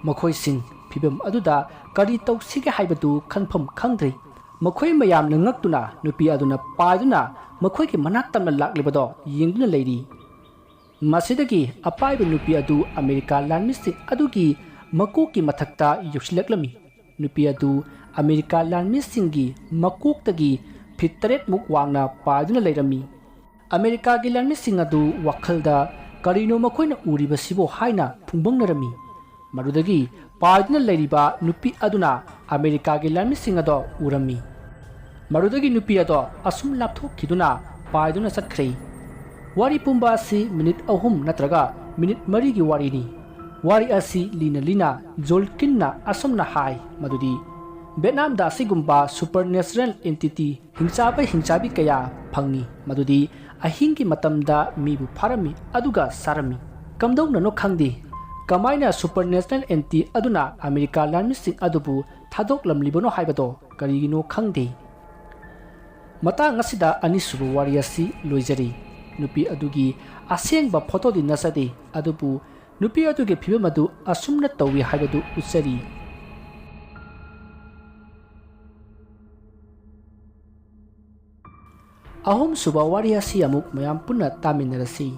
ꯃꯈꯣꯏꯁꯤꯡ ꯐꯤꯕꯝ ꯑꯗꯨꯗ ꯀꯔꯤ ꯇꯧꯁꯤꯒꯦ ꯍꯥꯏꯕꯗꯨ ꯈꯟꯐꯝ ꯈꯪꯗ꯭ꯔꯤ ꯃꯈꯣꯏ ꯃꯌꯥꯝꯅ ꯉꯛꯇꯨꯅ ꯅꯨꯄꯤ ꯑꯗꯨꯅ ꯄꯥꯏꯗꯨꯅ ꯃꯈꯣꯏꯒꯤ ꯃꯅꯥꯛ ꯇꯝꯅ ꯂꯥꯛꯂꯤꯕꯗꯣ ꯌꯦꯡꯗꯨꯅ ꯂꯩꯔꯤ ꯃꯁꯤꯗꯒꯤ ꯑꯄꯥꯏꯕ ꯅꯨꯄꯤ ꯑꯗꯨ ꯑꯃꯦꯔꯤꯀꯥ ꯂꯥꯟꯃꯤꯁꯤꯡ ꯑꯗꯨꯒꯤ ꯃꯀꯣꯛꯀꯤ ꯃꯊꯛꯇ ꯌꯧꯁꯤꯜꯂꯛꯂꯝꯃꯤ ꯅꯨꯄꯤ ꯑꯗꯨ ꯑꯃꯦꯔꯤꯀꯥ ꯂꯥꯟꯃꯤꯁꯤꯡꯒꯤ ꯃꯀꯣꯛꯇꯒꯤ ꯐꯤꯠ 8 ꯋꯥꯡꯅ ꯄꯥꯏꯗꯨꯅ ꯂꯩꯔꯝꯃꯤ ꯑꯃꯦꯔꯤꯀꯥꯒꯤ ꯂꯥꯟꯃꯤꯁꯤꯡ ꯑꯗꯨ ꯋꯥꯈꯜꯗ ꯀꯔꯤꯅꯣ ꯃꯈꯣꯏꯅ ꯎꯔꯤꯕꯁꯤꯕꯨ ꯍꯥꯏꯅ ꯐꯨꯡꯕꯪꯅꯔꯝꯃꯤ ꯃꯗꯨꯗꯒꯤ ꯄꯥꯏꯗꯨꯅ ꯂꯩꯔꯤꯕ ꯅꯨꯄꯤ ꯑꯗꯨꯅ ꯑꯃꯦꯔꯤꯀꯥꯒꯤ ꯂꯥꯟꯃꯤꯁꯤꯡ ꯑꯗꯣ ꯎꯔꯝꯃꯤ ꯃꯗꯨꯗꯒꯤ ꯅꯨꯄꯤ ꯑꯗꯣ ꯑꯁꯨꯝ ꯂꯥꯞꯊꯣꯛꯈꯤꯗꯨꯅ ꯄꯥꯏꯗꯨꯅ ꯆꯠꯈ꯭ꯔꯦ ꯋꯥꯔꯤ ꯄꯨꯝꯕ ꯑꯁꯤ ꯃꯤꯅꯤꯠ 3 ꯅꯠꯇ꯭ꯔꯒ ꯃꯤꯅꯤꯠ 4ꯒꯤ ꯋꯥꯔꯤꯅꯤ ꯋꯥꯔꯤ ꯑꯁꯤ ꯂꯤꯅ ꯂꯤꯅ ꯖꯣꯜꯀꯤꯟꯅ ꯑꯁꯨꯝꯅ ꯍꯥꯏ ꯃꯗꯨꯗꯤ ꯚꯤꯌꯦꯠꯅꯥꯝꯗ ꯑꯁꯤꯒꯨꯝꯕ ꯁꯨꯄꯔꯅꯦꯆꯔꯦꯜ ꯑꯦꯟꯇꯤꯇꯤ ꯍꯤꯡꯆꯥꯕꯤ ꯀꯌꯥ ꯐꯪꯏ ꯃꯗꯨꯗꯤ ꯑꯍꯤꯡꯒꯤ ꯃꯇꯝꯗ ꯃꯤꯕꯨ ꯐꯥꯔꯝꯃꯤ ꯑꯗꯨꯒ ꯆꯥꯔꯝꯃꯤ ꯀꯝꯗꯧꯅꯅꯣ ꯈꯪꯗꯦ ꯀꯃꯥꯏꯅ ꯁꯨꯄꯔꯅꯦꯆꯔꯦꯜ ꯑꯦꯟꯇꯤ ꯑꯗꯨꯅ ꯑꯃꯦꯔꯤꯀꯥ ꯂꯥꯟꯃꯤꯁꯤꯡ ꯑꯗꯨꯕꯨ ꯊꯥꯗꯣꯛꯂꯝꯂꯤꯕꯅꯣ ꯍꯥꯏꯕꯗꯣ ꯀꯔꯤꯒꯤꯅꯣ ꯈꯪꯗꯦ ꯃꯇꯥꯡ ꯑꯁꯤꯗ ꯑꯅꯤꯁꯨꯕ ꯋꯥꯔꯤ ꯑꯁꯤ ꯂꯣꯏꯖꯔꯤ ꯅꯨꯄꯤ ꯑꯗꯨꯒꯤ ꯑꯁꯦꯡꯕ ꯐꯣꯇꯣꯗꯤ ꯅꯠꯆꯗꯦ ꯑꯗꯨꯕꯨ ꯅꯨꯄꯤ ꯑꯗꯨꯒꯤ ꯐꯤꯕꯝ ꯑꯗꯨ ꯑꯁꯨꯝꯅ ꯇꯧꯏ ꯍꯥꯏꯕꯗꯨ ꯎꯠꯆꯔꯤ ꯑꯍꯨꯝꯁꯨꯕ ꯋꯥꯔꯤ ꯑꯁꯤ ꯑꯃꯨꯛ ꯃꯌꯥꯝ ꯄꯨꯟꯅ ꯇꯥꯃꯤꯟꯅꯔꯁꯤ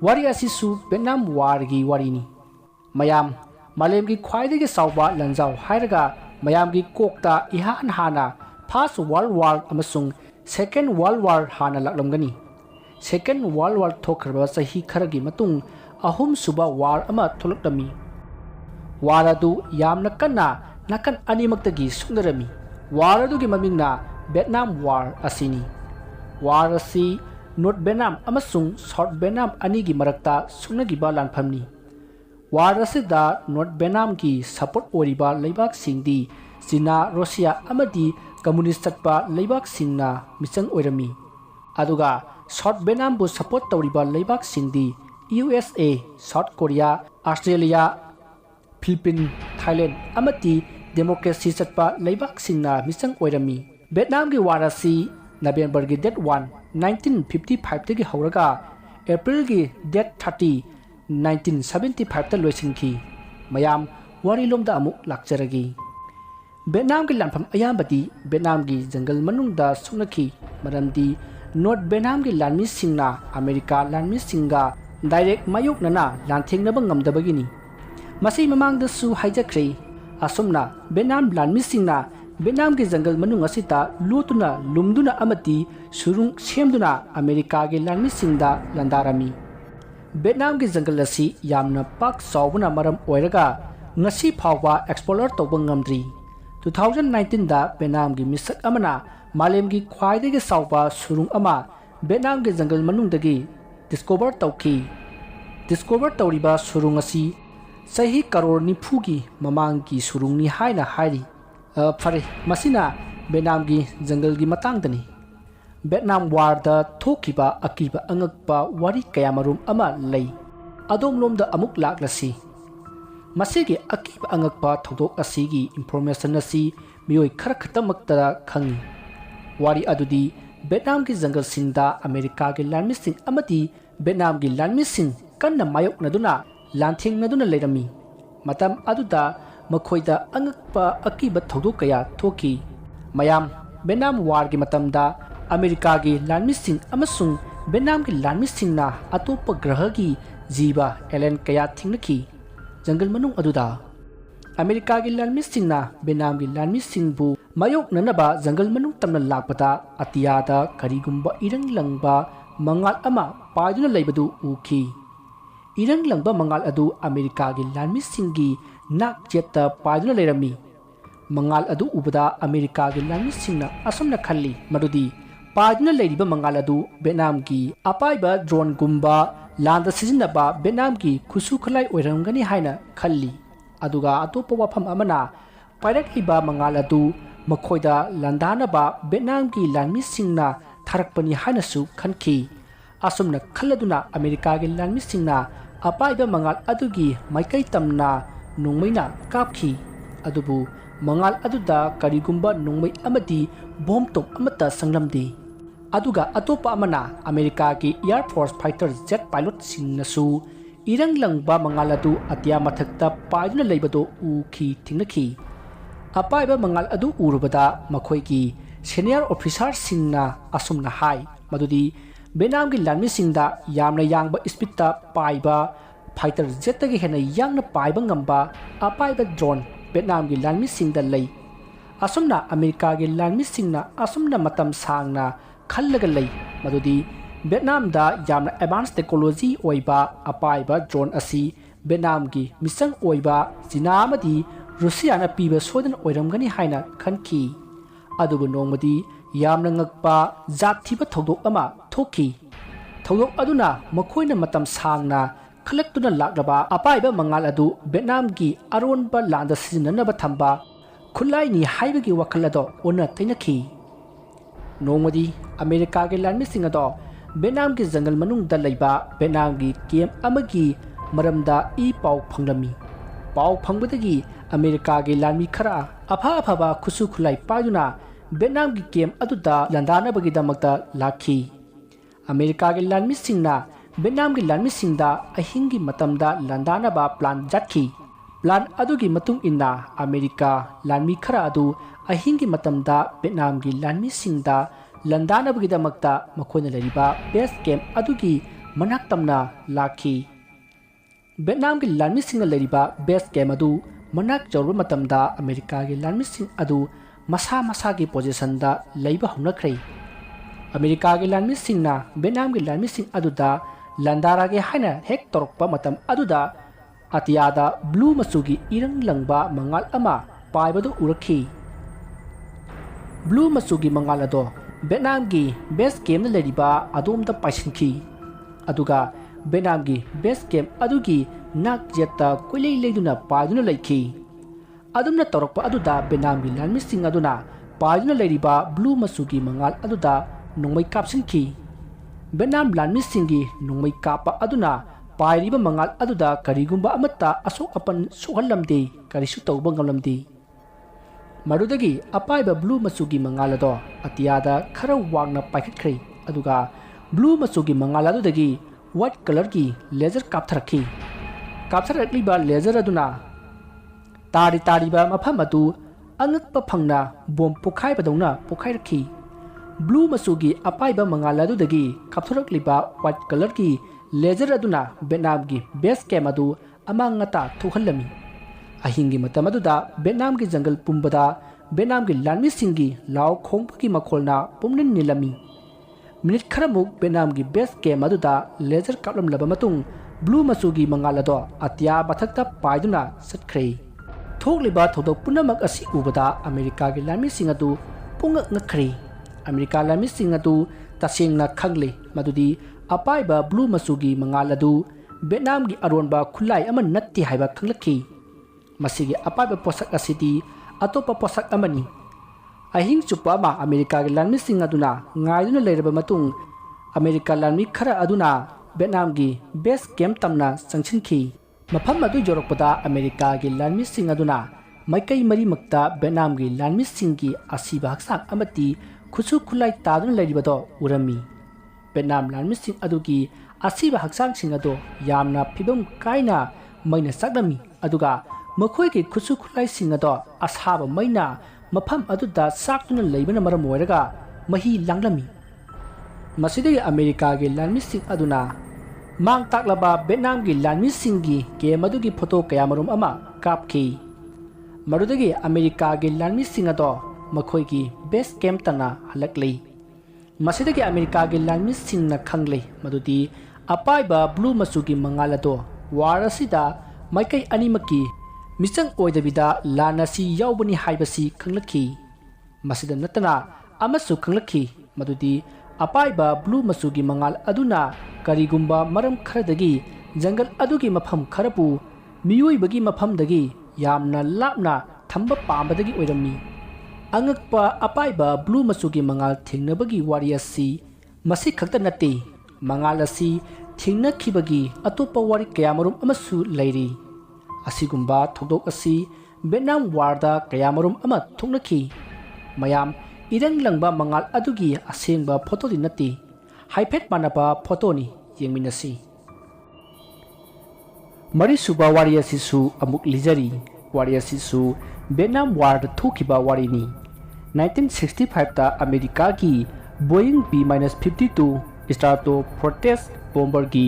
ꯋꯥꯔꯤ ꯑꯁꯤꯁꯨ ꯚꯤꯌꯦꯠꯅꯥꯝ ꯋꯥꯔꯒꯤ ꯋꯥꯔꯤꯅꯤ ꯃꯌꯥꯝ ꯃꯥꯂꯦꯝꯒꯤ ꯈ꯭ꯋꯥꯏꯗꯒꯤ ꯆꯥꯎꯕ ꯂꯟꯖꯥꯎ ꯍꯥꯏꯔꯒ ꯃꯌꯥꯝꯒꯤ ꯀꯣꯛꯇ ꯏꯍꯥꯟ ꯍꯥꯟꯅ ꯐꯥꯔꯁ ꯋꯥꯔꯜड ꯋꯥꯔ ꯑꯃꯁꯨꯡ ꯁꯦꯀꯦꯟ ꯋꯥꯔꯜड ꯋꯥꯔ ꯍꯥꯟꯅ ꯂꯥꯛꯂꯝꯒꯅꯤ Second World War thokhraba sahi kharagi matung ahum suba war ama tholakami war adu yamna kanna nakan animaktagi sundarami war adu gi mamingna Vietnam War asini war asi North Vietnam amasung South Vietnam ani gi marakta sungnagiba lanphamni war asida North Vietnam gi support oriba leibak singdi China Russia amadi communist chatpa leibak singna misang oirami aduga South Vietnam bu support tawriba leibak singdi USA South Korea Australia Philippines Thailand amati democracy chatpa leibak singna misang oirami Vietnam gi war asi November gi date 1 1955 tagi hauraga April gi date 30 1975 ta loisinkhi mayam wari lomda amuk lakjaragi Vietnam gi lanpham ayambadi Vietnam gi jungle manungda sunakhi maramdi North Vietnam gi lanmi singna America lanmi singa direct mayuk nana lanthengnaba ngamdabagini masi mamangda su haijakre asumna Vietnam lanmi singna Vietnam gi jungle manung asita lutuna lumduna amati surung semduna America gi lanmi singda landarami Vietnam gi jungle asi yamna pak sawbuna maram oiraga ngasi phawba explorer tawba ngamdri 2019 da Vietnam gi misak amana malemgi khwaidagi sawba surung ama Vietnam gi jungle manungdagi discover tawriba surung asi sahi karor nifu gi mamanggi surungni haina hairi fare masina Vietnam gi jungle gi matangdani Vietnam War da thokiba akiba angakpa wari kayamarum ama lei adom lomda amuk laklasi masigi akiba angakpa thodok asigi information asi mioi khara khatamakta khangi wari adudi Vietnam gi jungle singda America gi lanmi sing amati Vietnam gi lanmi sing kanna mayok naduna lanthing naduna leirami matam aduda makhoida angakpa akiba thodok kaya thoki mayam Vietnam War gi matamda America gi lanmi sing amasung Vietnam gi lanmi singna atopa graha gi jiba alien kaya thingnaki jungle manung aduda America gi lanmi singna Vietnam gi lanmi singbu mayok nanaba jungle manung tamna lakpata atiyada karigumba irang langba mangal ama paiduna leibadu ukhi irang langba mangal adu America gi lanmi singi nak jetta paiduna leirami mangal adu ubada America gi lanmi singna asomna khalli madudi paiduna leiriba mangal adu Vietnam gi apaiba drone gumba landa sizinaba Vietnam gi khusu khalai oiramgani haina khalli aduga atopa wafam amana pairakiba mangal adu makhoida landanaba Vietnam gi lanmi singna tharakpani haina su khanki asumna khalladuna America gi lanmi singna apaiba mangal adugi maikai tamna nungmaina kapki adubu mangal aduda karigumba nungmai amadi bomb tom amata sanglamdi aduga atopa amana America gi Air Force fighter jet pilot singnasu irang langba mangal adu atya mathakta paiduna leibado ukhi thingnaki apaiba mangal adu urubada makhoi gi senior officer singna asumna hai madudi Vietnam gi lanmi singda yamna yangba speedta paiba fighter jet gi hena yangna paiba ngamba apaiba drone Vietnam gi lanmi singda lei asumna America gi lanmi singna asumna matam sangna khallaga lei madudi Vietnam da yamna advanced technology oiba apaiba drone asi Vietnam gi misang oiba China amadi Russia na piba sodan oiramgani haina khanki adubu nongmadi yamna ngakpa jathiba thodok ama thoki thodok aduna makhoina matam sangna khalaktuna laklaba apaiba mangal adu Vietnam gi aronba landa sizinanaba thamba khulai ni haibagi wakalado ona tainaki nongmadi America gi lanmi singado Vietnam gi jungle manung da leiba Vietnam gi camp amagi maramda I pau phanglami pau phangbadagi America gi lanmi khara aphaba khusu khulai paiduna Vietnam gi camp aduda landanabagi damakta lakhi America gi lanmi singna Vietnam gi lanmi singda ahingi matamda landanaba plan jatkhi plan adugi matung inna America lanmi khara adu ahingi matamda Vietnam gi lanmi singda landanabagi damakta makhoina leriba base camp adugi manak tamna lakhi Vietnam gi lanmi singna leriba base camp adu manak jawrba matamda America gi lanmi sing adu masa gi position da leiba honakhrei America की लानमिसिंगना वियतनाम की लानमिसिंग अदुदा लंदारागे हाइना हेक तोरकपा मतम अदुदा अतियादा ब्लू मचुगी इरंग लंगबा मंगाल अमा पाइबदु उरखी ब्लू मचुगी मंगाल अदो वियतनाम की बेस कैम्प लेरिबा अदोमदा पाइसिनखी अदुगा वियतनाम की बेस कैम्प अदुगी नाक जेता कुइलै लेदुना पाइदुना लैखी अदुमना तोरकपा अदुदा वियतनाम की लानमिसिंग अदुना पाइदुना लेरिबा ब्लू मचुगी मंगाल अदुदा नोंमै कापसिनखी वियतनाम लानमिसिंगी नोंमै कापा अदुना पाइरिबा मंगाल अदुदा करिगुंबा अमत्ता असोक अपन सोहलमदे करिसु तौबा nglamdi मरुदगी अपाइबा ब्लू मचुगी मंगाल अदो अतियादा खरा वांगना पाइखत्खै अदुगा ब्लू मचुगी मंगाल अदुदगी व्हाइट कलर की लेजर कापथरक्लिबा लेजर अदुना तारिबा मफम अदु angakpa phangna bom pokhai badongna pokhai rakhi blue मचुगी अपाइबा मंगाल अदुदगी कापथरक्लिबा व्हाइट कलर की लेजर अदुना वियतनाम की बेस कैम्प अदु अमांगता थोहलमी अहिंगी मतम अदुदा वियतनाम की जंगल पुंबदा वियतनाम की लानमिसिंगी लाव खोंगपकी मखोलना पुमनिन निलमी मिनिट खरमुक वियतनाम की बेस कैम्प अदुदा लेजर कापलमलबा मतुंग ब्लू मचुगी मंगाल अदो अत्या मथक्ता पाइदुना सटख्रे थोकलिबा थोदोक पुनमक असि उबदा अमेरिका की लानमिसिंग अदु पुंगक नखरे अमेरिका लानमिसिंग अदु तसेंगना खंगले मदुदी अपाइबा ब्लू मचुगी मंगाल अदु वियतनाम की अरोनबा खुलाई अमन नत्ति हाइबा खंगलखी मसिगी अपाइबा पोसक असिदी अतोपा पोसक अमनी अहिंग चुप्पा मा अमेरिका की लानमिसिंग अदुना ngaiduna leiraba matung अमेरिका लानमि खरा अदुना वियतनाम की बेस कैम्प तमना संगसिनखी मफम अदु जोरकपदा अमेरिका की लानमिसिंग अदुना माइकई मरीमक्ता वियतनाम की लानमिसिंग की असीबा हक्सांग अमति खुसु खुलाई तादुना लेरिबदो उरमी वियतनाम लानमिसिंग अदुगी असीबा हक्सांगसिंग अदो यामना फिबम काइना मैना सागलमी अदुगा मखोई की खुसु खुलाई सिंग अदो असाबा मैना मफम अदुदा साक्तुना लेबना मरम ओइरगा मही लांगलमी मसिदगी अमेरिका की लानमिसिंग अदुना मांग ताकलबा वियतनाम की लानमिसिंग की केम अदुगी फोटो कयामरुम अमा कापखी मरुदगी अमेरिका की लानमिसिंग अदो मखोई की बेस कैम्प तना हलकले मसिदगी अमेरिका की लानमिसिंगना खंगले मदुदी अपाइबा ब्लू मचुगी मंगाल अदो वार असिदा माइकई अनिमकी मिचंग ओइदबिदा लानसी यावबनी हाइबसी खंगलखी मसिदा नतना अमसु खंगलखी मदुदी अपाइबा ब्लू मचुगी मंगाल अदुना करिगुंबा मरम खरदगी जंगल अदुगी मफम खरपु मियोइबगी मफमदगी यामना लापना थंबा पामबदगी ओइरमी angakpa apaiba blue मचुगी मंगाल थिंगनबगी वारी असि मसि खक्ता नते मंगाल असि थिंगनखिबगी अतोपा वारी कयामरुम अमसु लैरी असिगुंबा थोदोक असि वियतनाम वारदा कयामरुम अमा थोंगनखि मयाम इरंग लंगबा मंगाल अदुगी असेंगबा फोटोदि नते हाइफेट मानबा फोटोनी येंगमिनसि मरिसुबा वारी असिसु अमुक लिजरी वारी असिसु वियतनाम वार थोखिबा वारिनी 1965 ता अमेरिका की बोइंग B-52 stratofortress बॉम्बर की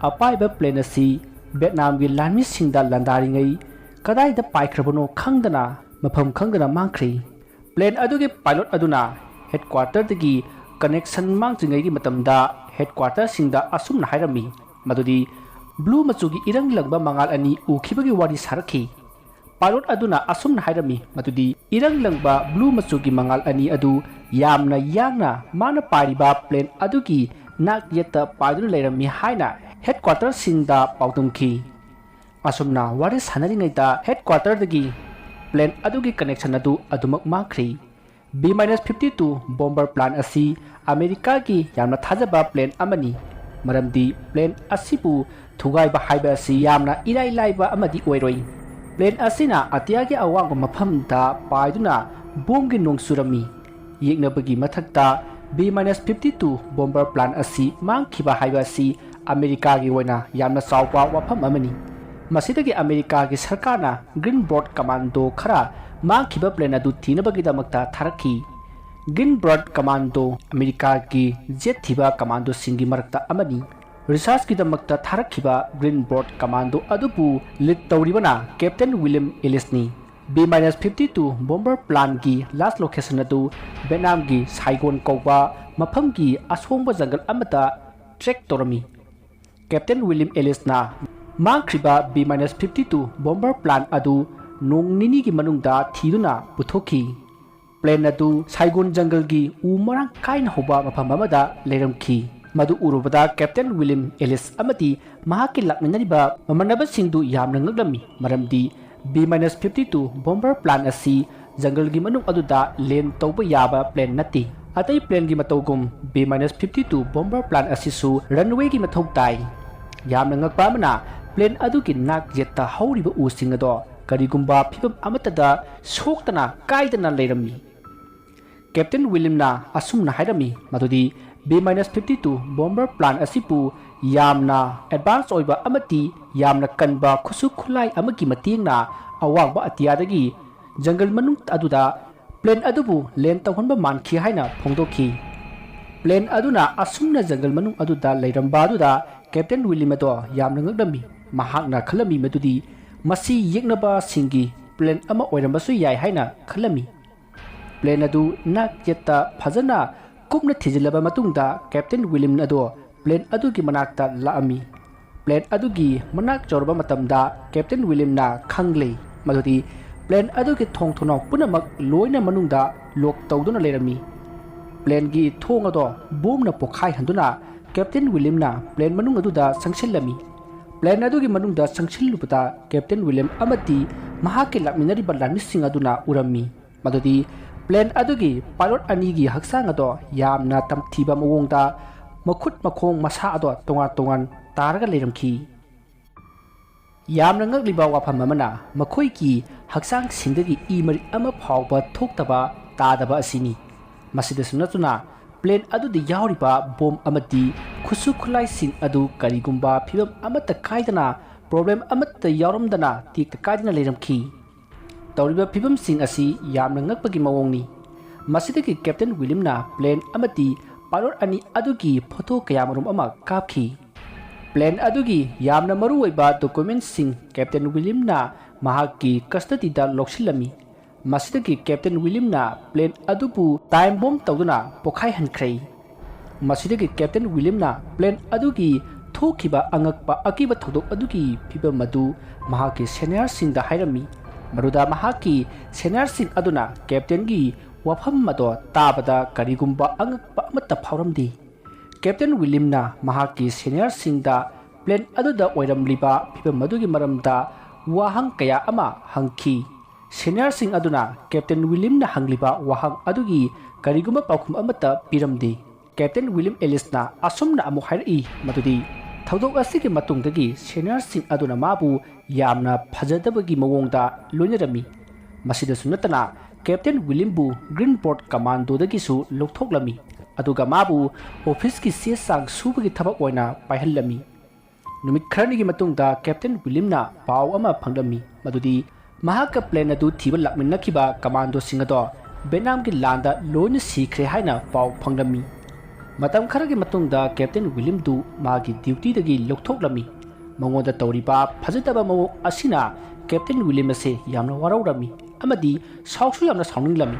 अपाइबा प्लेन असि वियतनाम की लानमिसिंगदा लंदारिंगै कदाइदा पाइख्रबनो खंगदना मफम खंगदना मांख्री प्लेन अदुगे पायलट अदुना हेडक्वार्टर दगी कनेक्शन मांगजिंगै की मतमदा हेडक्वार्टर सिंगदा असुमना हाइरमी मदुदी ब्लू मचुगी इरंग लगबा मंगाल अनि उखिबगी वारी सारखी पायलट अदुना असुमना हाइरमी मदुदी इरंग लंगबा ब्लू मचुगी मंगाल अनि अदु यामना यांगना माना पारिबा प्लेन अदुगी नाक येता पाइदुना लेरमी हाइना हेडक्वार्टर सिंगदा पाउतुमखी असुमना वारी सानरिङैदा हेडक्वार्टर दगी प्लेन अदुगी कनेक्शन अदु अदुमक मांख्री B-52 बॉम्बर प्लान असि अमेरिका की यामना थाजबा प्लेन अमनी मरमदी प्लेन असिबु थुगाइबा हाइबा असि यामना इराइ लाइबा अमदी ओइरोइ प्लेन असिना अतियागी अवांग मफमदा पाइदुना बोमगी नोंगसुरमी येगनबगी मथक्ता B-52 बॉम्बर प्लान असि मांगखिबा हाइबा असि अमेरिका की ओइना यामना चावपा वाफम अमनी मसिदगी अमेरिका की सरकारना ग्रीन बर्ड कमांडो खरा मांगखिबा प्लेन अदु थीनबगीदमक्ता थारखी ग्रीन बर्ड कमांडो अमेरिका की जेट थीबा कमांडो सिंगी मरक्ता अमनी रिसर्च की दमक्ता थारखिबा ग्रीन बर्ड कमांडो अदुपु लीड तौरिबना कैप्टन विलियम एलिशनी B-52 bomber plan gi last location adu Vietnam gi Saigon kauba mafam gi asongba jungle amata trek torami Captain William Ellis na mangkhriba B-52 bomber plan adu nong nini gi manungda thiduna puthoki Plean adu Saigon jungle gi umarang kain hoba mafam amada leiramki madu urubada Captain William Ellis amati mahaki lakminariba mamanaba singdu yamna ngaglami maramdi B-52 bomber plan asi jungle gi manung aduda land tawba yaba plane nati atai plane gi matawgum B-52 bomber plan asi su runway gi mathau tai yamna ngakpa mana plane adu gi nak jetta hauriba using ado karigumba phibam amatada soktana kaidana leirami Captain William na asumna hairami madudi B-52 bomber plan asipu yamna advance oiba amati yamna kanba khusu khulai amagi matingna awangba atiyadagi jungle manung aduda plane adubu land tawhanba mankhi haina phongdokhi plane aduna asumna jungle manung aduda leiramba aduda Captain William ado yamna ngakdami mahakna khalami madudi masi yeknaba singi plane ama oirambasu yai haina khalami plane adu nak jetta phajana kupna thijilaba matungda Captain William ado plane adugi manakta laami plane adugi manak chorba matamda Captain William na khangle madudi plane adugi thong thonong punamak loina manungda lok tawduna lerami plane gi thong ado bomna pokhai handuna Captain William na plane manung aduda sangshilami plane adugi manungda sangshilubata Captain William amati mahaki lakminari balami sing aduna urami madudi plane adugi pilot anigi haksang ado yamna tamthiba mawongda makhut makhong masa ado tongan taraga leiramki yamna ngagliba wafam amana makhoi ki haksang singdagi imari ama phawba thoktaba tadaba asini masida sunatuna plane adudi yawriba bom amati khusu khulai sing adu karigumba phibam amata kaidana problem amata yawramdana tikta kaidana leiramki tawriba phibam sing asi yamna ngakpagi mawongni masidagi Captain William na plane amati pilot ani adugi photo kayamarum ama kapki plane adugi yamna maru oiba documents sing Captain William na mahaki custody da loksilami masidagi Captain William na plane adubu time bomb tawduna pokhai hankrei masidagi Captain William na plane adugi thokiba angakpa akiba thodok adugi phiba madu mahaki senior sing da hairami maruda mahaki senior sing aduna captain gi wafam mado tabada karigumba angakpa amata phauramdi Captain William na mahaki senior sing da plane aduda oiramliba phiba madugi maramda wahang kaya ama hangki senior sing aduna Captain William na hangliba wahang adugi karigumba paukhum amata piramdi Captain William Ellis na asumna amu hairi madudi thodok asigi matungdagi senior sing aduna mabu yamna phajadabagi mawongda loinarami masida sunatana Captain William bu Greenport Commando dagi su loktoklami aduga mabu office ki sesang subagi thabak oina paihallami numit kharni gi matungda Captain William na paw ama phanglami madudi mahaka plane adu thiba lakminnakiba commando singado Vietnam ki landa loina sikhre haina paw phanglami matam kharagi matungda Captain William du magi duty dagi loktoklami mangoda tawriba phajataba mawo asina Captain William ase yamna waraurami amadi sauksu yamna saunglami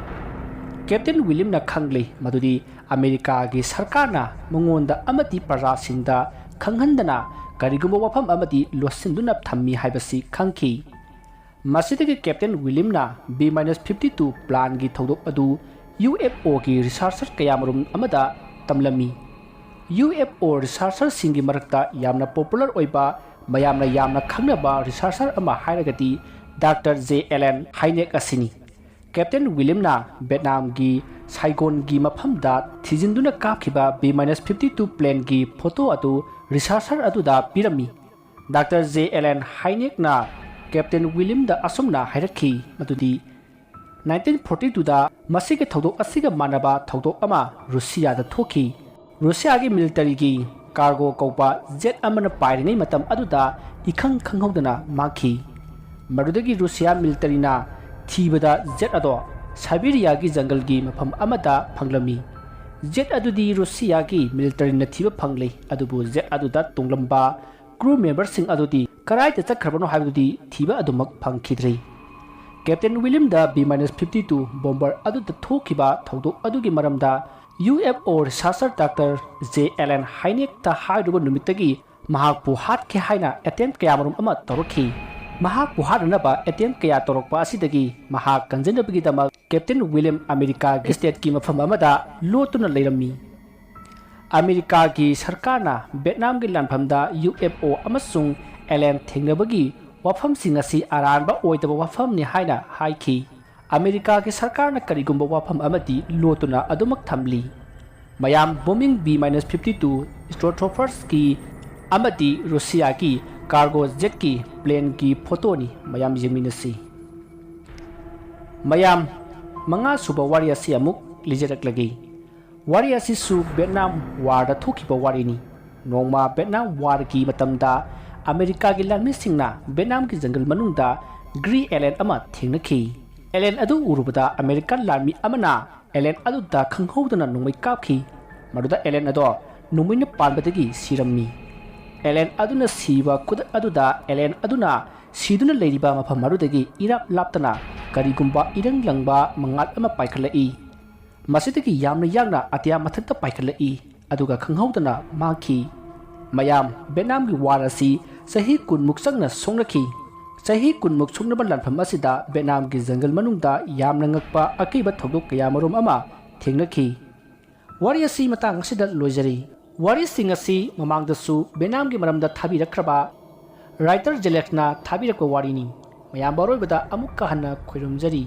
Captain William na khangle madudi America gi sarkar na mangonda amadi parasingda khanghandana karigumba wafam amadi losinduna thammi haibasi khangki masidagi Captain William na B-52 plan gi thodok adu UFO gi researcher kayamarum amada tamlami UFO researcher singi marakta yamna popular oiba mayamna yamna khangnaba researcher ama hairagati Dr. J. Hynek asini Captain William na Vietnam gi Saigon gi mafamda thijinduna kapkhiba B-52 plane gi photo adu researcher aduda pirami Dr. J. Hynek na Captain William da asumna hairakhi madudi 1942 da masige thodok asiga manaba thodok ama Russia da thoki Russia gi military gi cargo kaupa jet amana pairingai matam aduda ikhang khanghodana makhi madudagi Russia military na thibada jet ado Siberia gi jungle gi mafam amada phanglami jet adudi Russia gi military na thiba phangle adubu jet aduda tunglamba crew member sing adudi karai ta chakrabano haibudi thiba adumak phangkhidrei Captain William da B-52 bomber adu da thokiba thodok adugi maramda UFO researcher Dr. J.L.N. Hynek ta haiduba numitagi mahakpu hatkhe haina attempt kaya marum ama torokhi mahakpu hadanaba attempt kaya torokpa asidagi mahak kanjanabagi dama Captain William America state ki mafam amada lotuna leirammi America ki sarkarna Vietnam gi lanphamda UFO amasung alien thengnabagi wafam singasi aranba oidaba wafam ni haina haikhi America ki sarkarna karigumba wafam amati lotuna adumak thamli Mayam bombing B-52 stratofortress ki amati Russia ki cargo jet ki plane ki photo ni mayam yeminasi Mayam manga suba wari asi amuk lijerak lagi wari asi su Vietnam war da thokiba warini nongma Vietnam war ki matamda America gi lanmi singna Vietnam ki jungle manungda green alien ama thengnakhi alien adu urubada American larmi amana alien adu da khanghodana nongmai kapkhi maduda alien ado numoina palbadagi sirammi alien aduna siba kud aduda alien aduna siduna leiriba mafam marudagi irap laptana karigumba irang langba mangat ama paikhalai masidagi yamna yagna atya mathakta paikhalai aduga khanghodana mangkhi mayam Vietnam gi war asi sahi kunmuk changna songnakhi sahi kunmuk sungnaba lanpham asida Vietnam gi jungle manungda yamna ngakpa akiba thodok kaya marum ama thengnakhi wari asi matang asida loijari wari sing asi mamangdasu Vietnam gi maramda thabirakraba writer Jalex na thabirakwa warini mayam baroibada amukka hanna khoirumjari